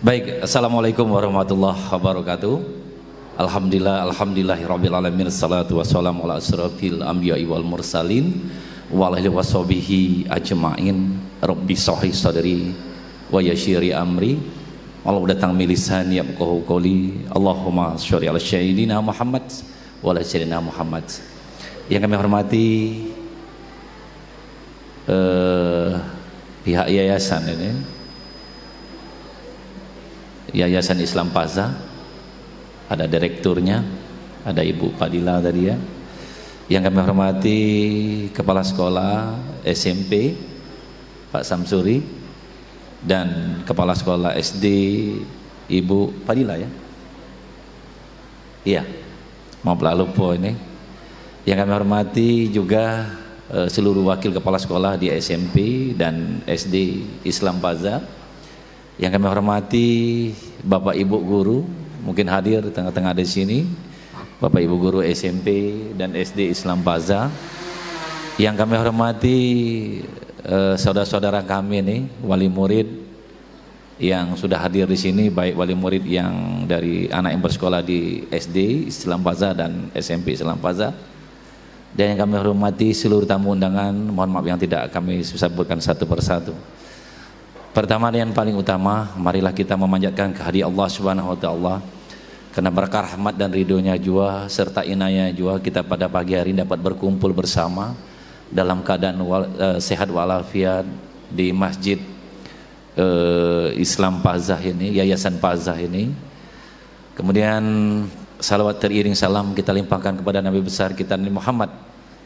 Baik, assalamualaikum warahmatullahi wabarakatuh. Alhamdulillahirabbil alamin, salatu wassalamu ala asrofil anbiya'i wal mursalin wa ala alihi washabihi ajmain. Rabbi shrah sadri wa yassir amri wahlul 'uqdatam min lisani yafqahu qawli. Allahumma sholli ala sayyidina Muhammad wa ala sayyidina Muhammad. Yang kami hormati pihak yayasan ini, Yayasan Islam Paza, ada direkturnya, ada Ibu Fadila tadi ya. Yang kami hormati Kepala Sekolah SMP Pak Samsuri dan Kepala Sekolah SD Ibu Fadila ya. Iya, maaf lupa ini. Yang kami hormati juga seluruh wakil kepala sekolah di SMP dan SD Islam Paza. Yang kami hormati Bapak Ibu guru, mungkin hadir di tengah-tengah di sini, Bapak Ibu guru SMP dan SD Islam Paza. Yang kami hormati saudara-saudara kami ini, wali murid yang sudah hadir di sini, baik wali murid yang dari anak yang bersekolah di SD Islam Paza dan SMP Islam Paza. Dan yang kami hormati seluruh tamu undangan, mohon maaf yang tidak kami sebutkan satu persatu. Pertama dan yang paling utama, marilah kita memanjatkan kehadirat Allah Subhanahu wa taala, karena berkah rahmat dan ridhonya jua serta inayah jua kita pada pagi hari dapat berkumpul bersama dalam keadaan sehat walafiat di Masjid Islam Pazah ini, Yayasan Pazah ini. Kemudian salawat teriring salam kita limpahkan kepada Nabi besar kita Nabi Muhammad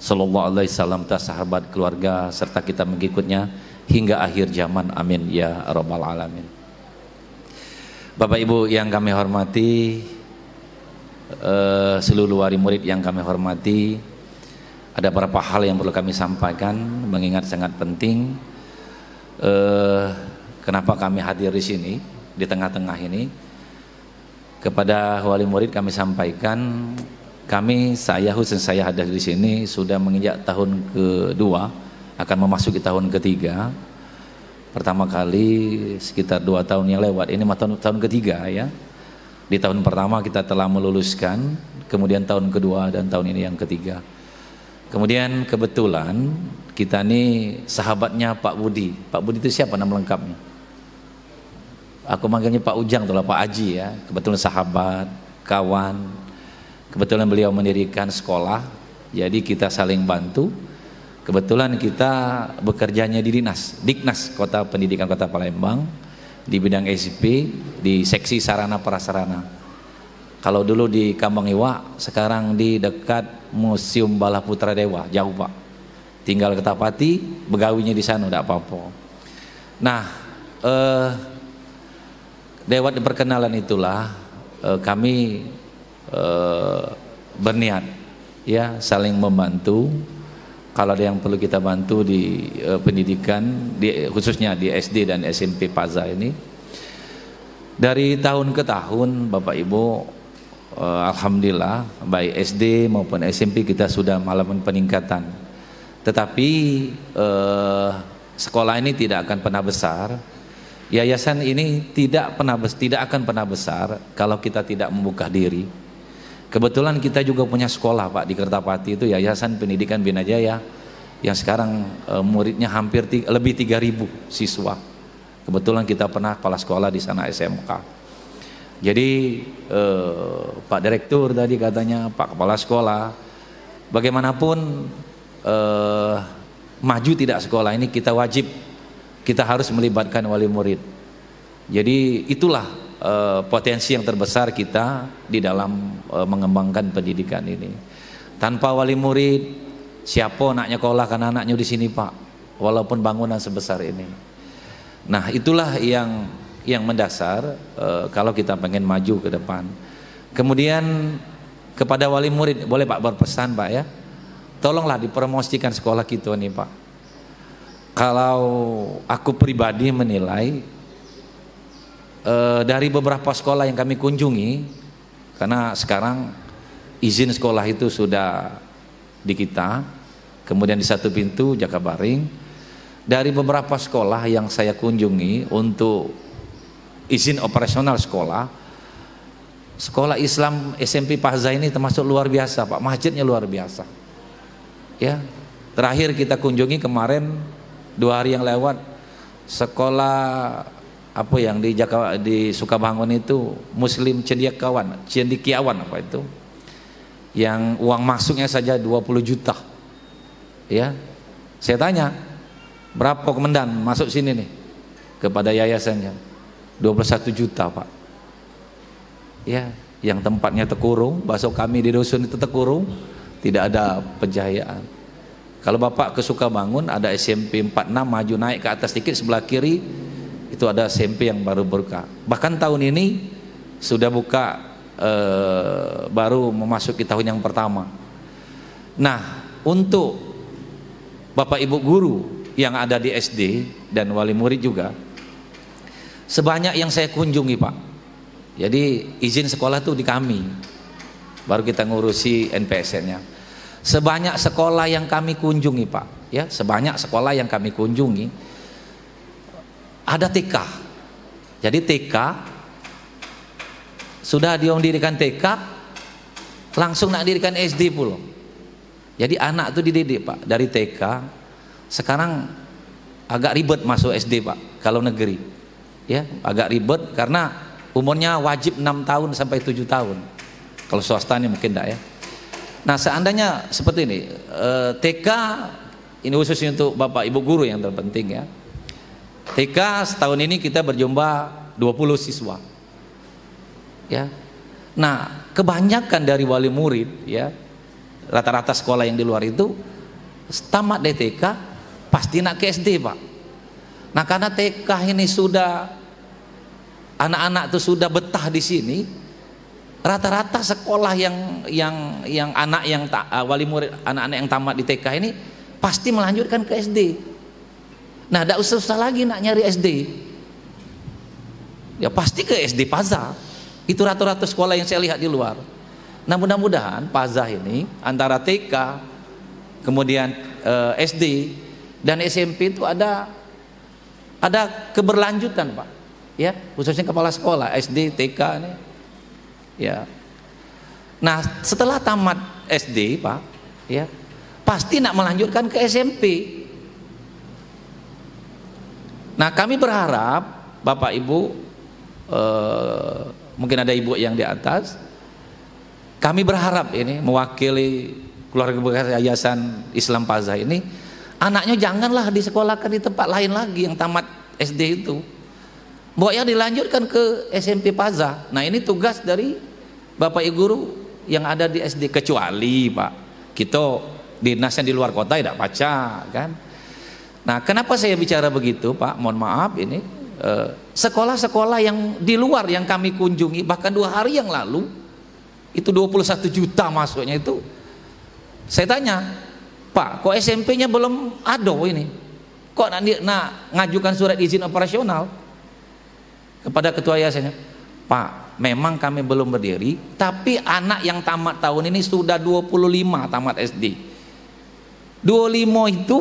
sallallahu alaihi wasallam, sahabat, keluarga serta kita mengikutnya hingga akhir zaman, amin ya rabbal alamin. Bapak Ibu yang kami hormati, seluruh wali murid yang kami hormati, ada beberapa hal yang perlu kami sampaikan mengingat sangat penting. Kenapa kami hadir di sini di tengah-tengah ini? Kepada wali murid kami sampaikan, saya hadir di sini sudah menginjak tahun kedua, akan memasuki tahun ketiga. Pertama kali sekitar 2 tahun yang lewat, ini tahun ketiga ya. Di tahun pertama kita telah meluluskan, kemudian tahun kedua dan tahun ini yang ketiga. Kemudian kebetulan kita ini sahabatnya Pak Budi. Pak Budi itu siapa nama lengkapnya? Aku manggilnya Pak Ujang atau Pak Aji ya. Kebetulan sahabat, kawan. Kebetulan beliau mendirikan sekolah, jadi kita saling bantu. Kebetulan kita bekerjanya di Diknas Kota Pendidikan Kota Palembang di bidang SP di seksi sarana prasarana. Kalau dulu di Kambang Iwa, sekarang di dekat Museum Bala Putra Dewa, jauh Pak. Tinggal ke Tapati, begawinya di sana udah apa-apa. Nah, lewat perkenalan itulah kami berniat ya saling membantu. Kalau ada yang perlu kita bantu di pendidikan, khususnya di SD dan SMP Paza ini, dari tahun ke tahun Bapak Ibu, alhamdulillah baik SD maupun SMP kita sudah mengalami peningkatan. Tetapi sekolah ini tidak akan pernah besar, yayasan ini tidak akan pernah besar kalau kita tidak membuka diri. Kebetulan kita juga punya sekolah Pak di Kertapati, itu Yayasan Pendidikan Bina Jaya yang sekarang muridnya hampir lebih 3.000 siswa. Kebetulan kita pernah kepala sekolah di sana SMK. Jadi Pak Direktur tadi katanya, Pak Kepala Sekolah, bagaimanapun maju tidak sekolah ini kita harus melibatkan wali murid. Jadi itulah potensi yang terbesar kita di dalam mengembangkan pendidikan ini. Tanpa wali murid, siapa nak nyekolah kan anaknya di sini Pak, walaupun bangunan sebesar ini. Nah itulah yang mendasar kalau kita pengen maju ke depan. Kemudian kepada wali murid, boleh Pak berpesan Pak ya, tolonglah dipromosikan sekolah kita nih Pak. Kalau aku pribadi menilai, dari beberapa sekolah yang kami kunjungi, karena sekarang izin sekolah itu sudah di kita, kemudian di satu pintu Jakabaring, dari beberapa sekolah yang saya kunjungi untuk izin operasional sekolah. Sekolah Islam SMP Paza ini termasuk luar biasa Pak, masjidnya luar biasa. Ya, terakhir kita kunjungi kemarin 2 hari yang lewat, sekolah apa yang di Jakarta, di Sukabangun itu Muslim Cendekiawan apa itu, yang uang masuknya saja 20 juta. Ya, saya tanya berapa komandan masuk sini nih kepada yayasannya, 21 juta Pak. Ya, yang tempatnya terkurung, bakso kami di dusun itu terkurung, tidak ada pencahayaan. Kalau Bapak ke Sukabangun ada SMP 46, maju naik ke atas sedikit sebelah kiri itu ada SMP yang baru buka. Bahkan tahun ini sudah buka, baru memasuki tahun yang pertama. Nah, untuk Bapak Ibu guru yang ada di SD dan wali murid juga, sebanyak yang saya kunjungi Pak. Jadi izin sekolah tuh di kami, baru kita ngurusi NPSN-nya. Sebanyak sekolah yang kami kunjungi Pak, ya, sebanyak sekolah yang kami kunjungi ada TK. Jadi TK sudah didirikan TK, langsung nak dirikan SD pula. Jadi anak tuh dididik Pak dari TK. Sekarang agak ribet masuk SD Pak kalau negeri, ya agak ribet karena umurnya wajib 6 tahun sampai 7 tahun. Kalau swasta ini mungkin enggak ya. Nah, seandainya seperti ini, TK ini khususnya untuk Bapak Ibu guru yang terpenting ya. TK setahun ini kita berjumlah 20 siswa. Ya. Nah, kebanyakan dari wali murid ya, rata-rata sekolah yang di luar itu tamat dari TK pasti nak ke SD, Pak. Nah, karena TK ini sudah anak-anak itu sudah betah di sini, rata-rata sekolah yang anak yang wali murid anak-anak yang tamat di TK ini pasti melanjutkan ke SD. Nah, tidak usah lagi nak nyari SD, ya pasti ke SD Paza. Itu rata-rata sekolah yang saya lihat di luar. Nah, mudah-mudahan Paza ini antara TK kemudian SD dan SMP itu ada keberlanjutan Pak. Ya, khususnya kepala sekolah SD, TK ini. Ya. Nah, setelah tamat SD, Pak, ya, pasti nak melanjutkan ke SMP. Nah, kami berharap Bapak Ibu, mungkin ada ibu yang di atas, kami berharap ini mewakili keluarga besar Yayasan Islam Paza ini, anaknya janganlah disekolahkan di tempat lain lagi yang tamat SD itu. Pokoknya dilanjutkan ke SMP Paza. Nah, ini tugas dari Bapak Ibu guru yang ada di SD, kecuali Pak kita dinasnya di luar kota tidak baca kan. Nah, kenapa saya bicara begitu Pak? Mohon maaf ini sekolah-sekolah yang di luar yang kami kunjungi bahkan 2 hari yang lalu itu 21 juta masuknya itu. Saya tanya, Pak, kok SMP-nya belum ada ini? Kok nak ngajukan surat izin operasional kepada ketua yayasannya? Pak, memang kami belum berdiri, tapi anak yang tamat tahun ini sudah 25 tamat SD. 25 itu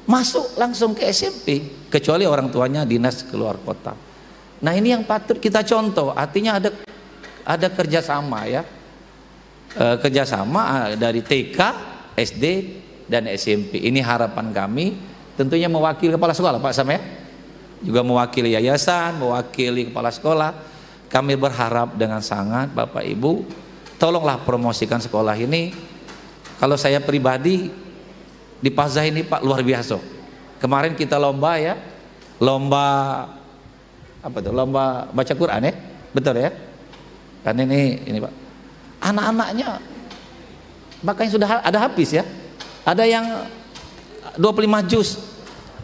masuk langsung ke SMP, kecuali orang tuanya dinas keluar kota. Nah, ini yang patut kita contoh, artinya ada kerjasama ya, kerjasama dari TK, SD dan SMP. Ini harapan kami, tentunya mewakili kepala sekolah Pak Sam ya, juga mewakili yayasan, mewakili kepala sekolah. Kami berharap dengan sangat Bapak Ibu tolonglah promosikan sekolah ini. Kalau saya pribadi di Paza ini Pak luar biasa. Kemarin kita lomba ya, lomba apa tuh? Lomba baca Quran ya, betul ya? Kan ini Pak, anak-anaknya bahkan sudah ada habis ya. Ada yang 25 juz.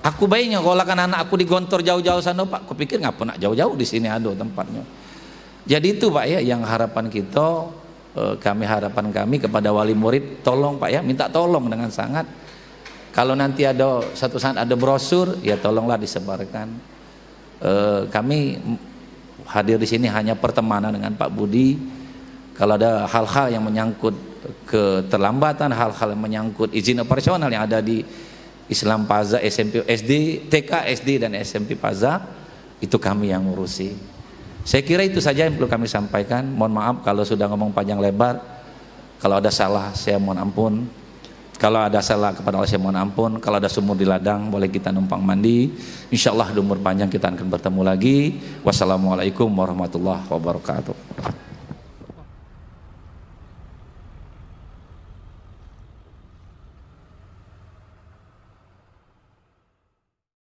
Aku bayinya kalau kan anak aku digontor jauh-jauh sana Pak, aku pikir ngapa nak jauh-jauh, di sini ada tempatnya. Jadi itu Pak ya yang harapan kita, harapan kami kepada wali murid, tolong Pak ya, minta tolong dengan sangat. Kalau nanti ada satu saat ada brosur, ya tolonglah disebarkan. Kami hadir di sini hanya pertemanan dengan Pak Budi. Kalau ada hal-hal yang menyangkut keterlambatan, hal-hal yang menyangkut izin operasional yang ada di Islam Paza, SMP, SD, TK, SD dan SMP Paza, itu kami yang ngurusi. Saya kira itu saja yang perlu kami sampaikan. Mohon maaf kalau sudah ngomong panjang lebar. Kalau ada salah saya mohon ampun. Kalau ada salah kepada Allah saya mohon ampun. Kalau ada sumur di ladang boleh kita numpang mandi. Insyaallah di umur panjang kita akan bertemu lagi. Wassalamualaikum warahmatullahi wabarakatuh.